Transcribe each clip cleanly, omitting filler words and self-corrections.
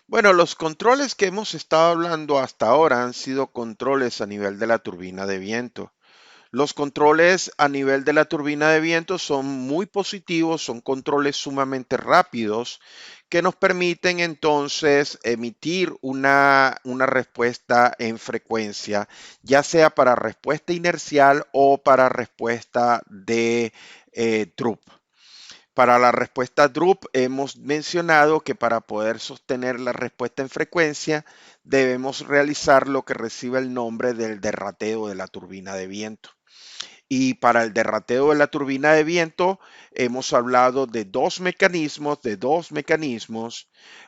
Bueno, los controles que hemos estado hablando hasta ahora han sido controles a nivel de la turbina de viento. Los controles a nivel de la turbina de viento son muy positivos, son controles sumamente rápidos que nos permiten entonces emitir una respuesta en frecuencia, ya sea para respuesta inercial o para respuesta de drup. Para la respuesta DRUP hemos mencionado que para poder sostener la respuesta en frecuencia debemos realizar lo que recibe el nombre del derrateo de la turbina de viento. Y para el derrateo de la turbina de viento hemos hablado de dos mecanismos.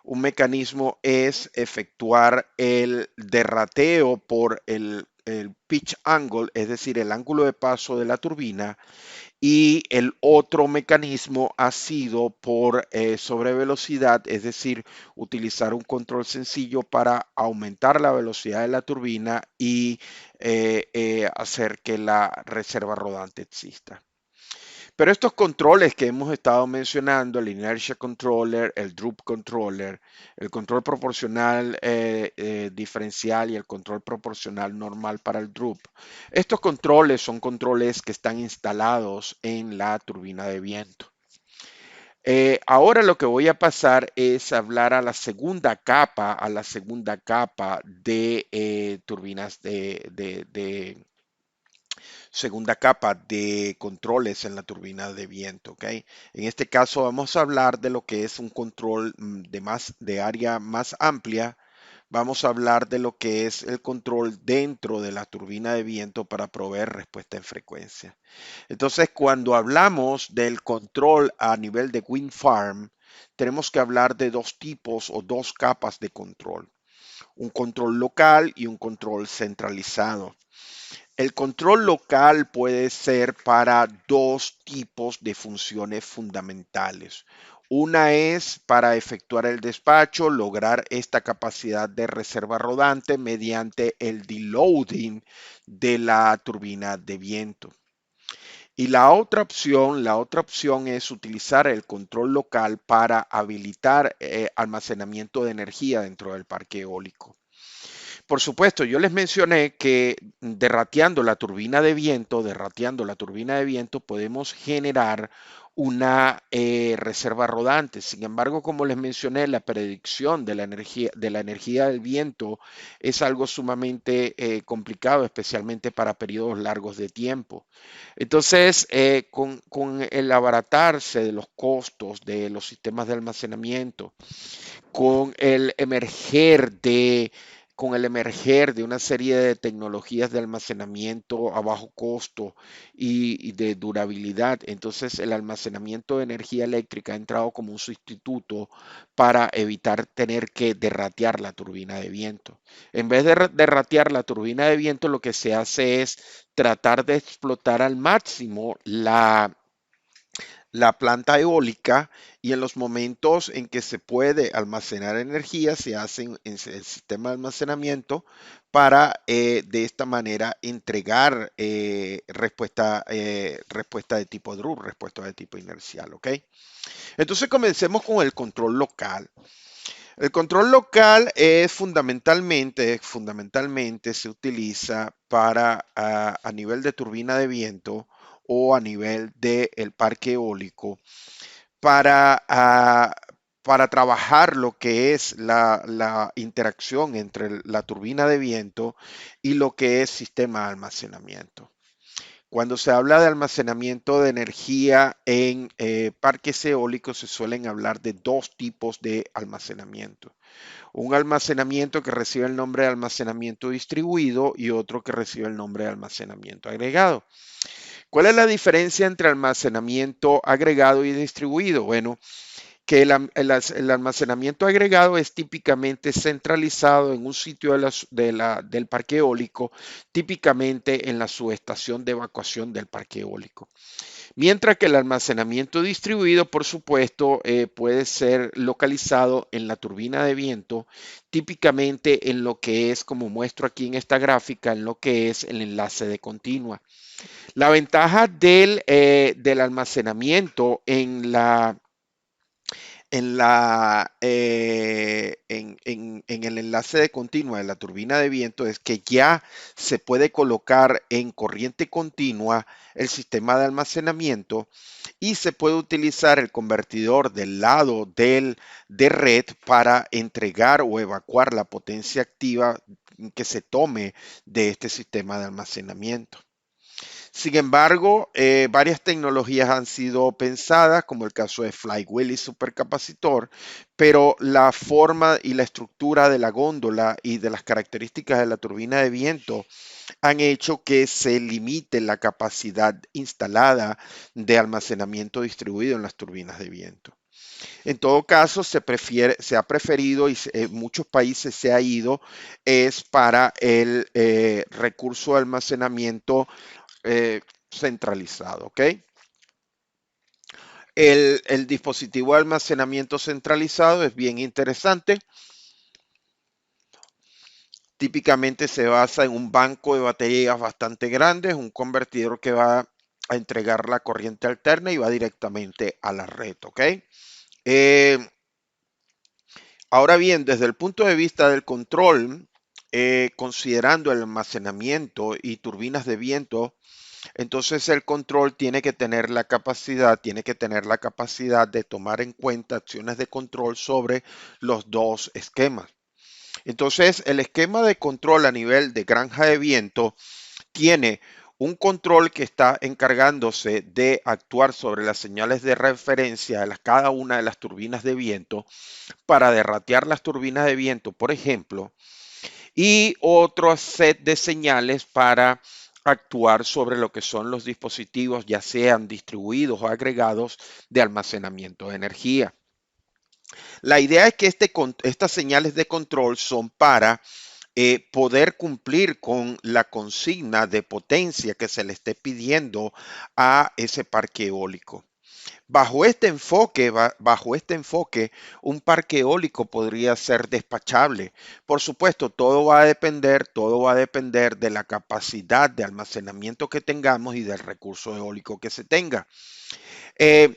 Un mecanismo es efectuar el derrateo por el pitch angle, es decir, el ángulo de paso de la turbina, y el otro mecanismo ha sido por sobrevelocidad, es decir, utilizar un control sencillo para aumentar la velocidad de la turbina y hacer que la reserva rodante exista. Pero estos controles que hemos estado mencionando, el inertia controller, el droop controller, el control proporcional diferencial y el control proporcional normal para el droop, estos controles son controles que están instalados en la turbina de viento. Ahora lo que voy a pasar es hablar a la segunda capa de turbinas segunda capa de controles en la turbina de viento, ¿ok? En este caso vamos a hablar de lo que es un control de área más amplia. Vamos a hablar de lo que es el control dentro de la turbina de viento para proveer respuesta en frecuencia. Entonces, cuando hablamos del control a nivel de wind farm, tenemos que hablar de dos tipos o dos capas de control, un control local y un control centralizado. El control local puede ser para dos tipos de funciones fundamentales. Una es para efectuar el despacho, lograr esta capacidad de reserva rodante mediante el deloading de la turbina de viento. Y la otra opción es utilizar el control local para habilitar almacenamiento de energía dentro del parque eólico. Por supuesto, yo les mencioné que derrateando la turbina de viento, podemos generar una reserva rodante. Sin embargo, como les mencioné, la predicción de la energía del viento es algo sumamente complicado, especialmente para periodos largos de tiempo. Entonces, con el abaratarse de los costos de los sistemas de almacenamiento, con el emerger de una serie de tecnologías de almacenamiento a bajo costo y de durabilidad. Entonces, el almacenamiento de energía eléctrica ha entrado como un sustituto para evitar tener que derratear la turbina de viento. En vez de derratear la turbina de viento, lo que se hace es tratar de explotar al máximo la planta eólica, y en los momentos en que se puede almacenar energía se hace en el sistema de almacenamiento para de esta manera entregar respuesta de tipo DRU, respuesta de tipo inercial, ¿ok? Entonces comencemos con el control local. El control local es fundamentalmente se utiliza para a nivel de turbina de viento o a nivel del parque eólico para, para trabajar lo que es la interacción entre la turbina de viento y lo que es sistema de almacenamiento. Cuando se habla de almacenamiento de energía en parques eólicos, se suelen hablar de dos tipos de almacenamiento. Un almacenamiento que recibe el nombre de almacenamiento distribuido y otro que recibe el nombre de almacenamiento agregado. ¿Cuál es la diferencia entre almacenamiento agregado y distribuido? Bueno, que el almacenamiento agregado es típicamente centralizado en un sitio del parque eólico, típicamente en la subestación de evacuación del parque eólico. Mientras que el almacenamiento distribuido, por supuesto, puede ser localizado en la turbina de viento, típicamente en lo que es, como muestro aquí en esta gráfica, en lo que es el enlace de continua. La ventaja del almacenamiento en en el enlace de continua de la turbina de viento es que ya se puede colocar en corriente continua el sistema de almacenamiento y se puede utilizar el convertidor del lado de red para entregar o evacuar la potencia activa que se tome de este sistema de almacenamiento. Sin embargo, varias tecnologías han sido pensadas, como el caso de flywheel y supercapacitor, pero la forma y la estructura de la góndola y de las características de la turbina de viento han hecho que se limite la capacidad instalada de almacenamiento distribuido en las turbinas de viento. En todo caso, se ha preferido y en muchos países se ha ido es para el recurso de almacenamiento centralizado, ¿ok? El dispositivo de almacenamiento centralizado es bien interesante. Típicamente se basa en un banco de baterías bastante grande, es un convertidor que va a entregar la corriente alterna y va directamente a la red, ¿ok? Eh, Ahora bien, desde el punto de vista del control, considerando el almacenamiento y turbinas de viento, entonces el control tiene que tener la capacidad de tomar en cuenta acciones de control sobre los dos esquemas. Entonces, el esquema de control a nivel de granja de viento tiene un control que está encargándose de actuar sobre las señales de referencia de cada una de las turbinas de viento para derratear las turbinas de viento, por ejemplo, y otro set de señales para actuar sobre lo que son los dispositivos, ya sean distribuidos o agregados de almacenamiento de energía. La idea es que estas señales de control son para poder cumplir con la consigna de potencia que se le esté pidiendo a ese parque eólico. Bajo este enfoque, un parque eólico podría ser despachable. Por supuesto, todo va a depender de la capacidad de almacenamiento que tengamos y del recurso eólico que se tenga. Eh,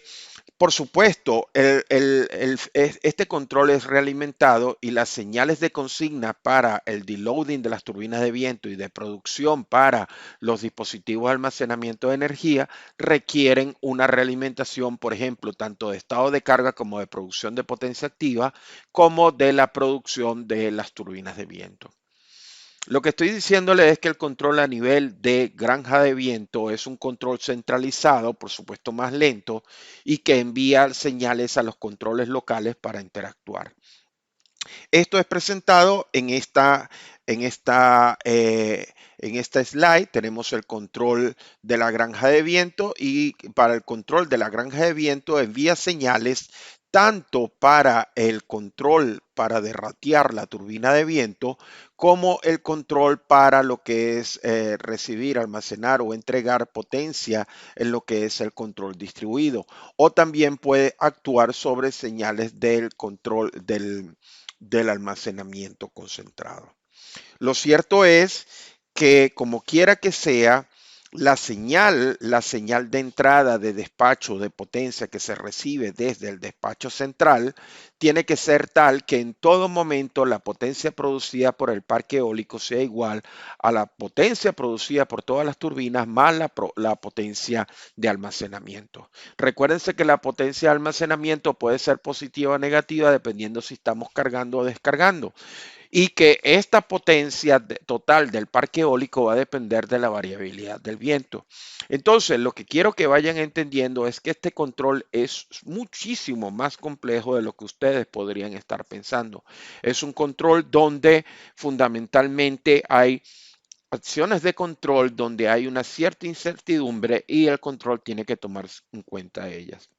por supuesto, este control es realimentado y las señales de consigna para el deloading de las turbinas de viento y de producción para los dispositivos de almacenamiento de energía requieren una realimentación, por ejemplo, tanto de estado de carga como de producción de potencia activa, como de la producción de las turbinas de viento. Lo que estoy diciéndole es que el control a nivel de granja de viento es un control centralizado, por supuesto más lento, y que envía señales a los controles locales para interactuar. Esto es presentado en esta slide. Tenemos el control de la granja de viento y para el control de la granja de viento envía señales tanto para el control para derratear la turbina de viento como el control para lo que es recibir, almacenar o entregar potencia en lo que es el control distribuido. O también puede actuar sobre señales del control del almacenamiento concentrado. Lo cierto es que como quiera que sea, la señal de entrada de despacho de potencia que se recibe desde el despacho central, tiene que ser tal que en todo momento la potencia producida por el parque eólico sea igual a la potencia producida por todas las turbinas más la potencia de almacenamiento. Recuérdense que la potencia de almacenamiento puede ser positiva o negativa dependiendo si estamos cargando o descargando y que esta potencia total del parque eólico va a depender de la variabilidad del viento. Entonces, lo que quiero que vayan entendiendo es que este control es muchísimo más complejo de lo que ustedes podrían estar pensando. Es un control donde fundamentalmente hay acciones de control donde hay una cierta incertidumbre y el control tiene que tomar en cuenta ellas.